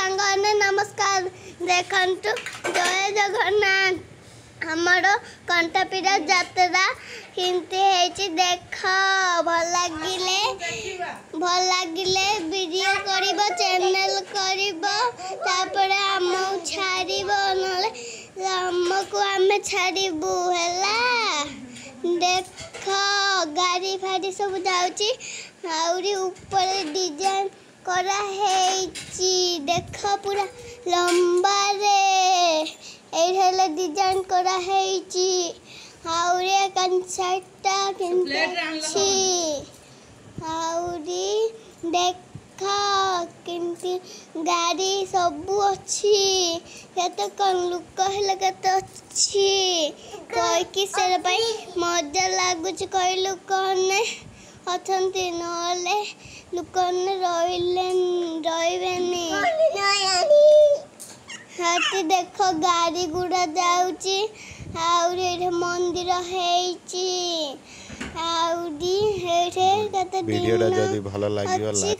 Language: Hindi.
सांगने नमस्कार देखंतु जय जगन्नाथ हमर कंठापीड़ा यात्रा किंती हेची देख भल लागिले वीडियो करिबो चैनल करिबो तापरे हमहु छाड़िबो नले हमको आमे छाड़िबो हैला देख गाड़ी फाड़ी सब जाउची आउरी ऊपर डिजाइन करा हेची देख पूरा लंबा रे एठले डिजाइन करा हेची आउरी कंसाटा किंती आउरी देख किंती गाड़ी सब अच्छी केते कन लुक हेले केते अच्छी कोई किसर भाई मजा लागुच कोई लुक ने अथंती नले लुक ने रहिबेनी हाथी देख गाड़ी गुड़ा जाउची आउरी एठे मंदिर हेची आउरी हेठे केते वीडियोटा जदी भलो लागिवला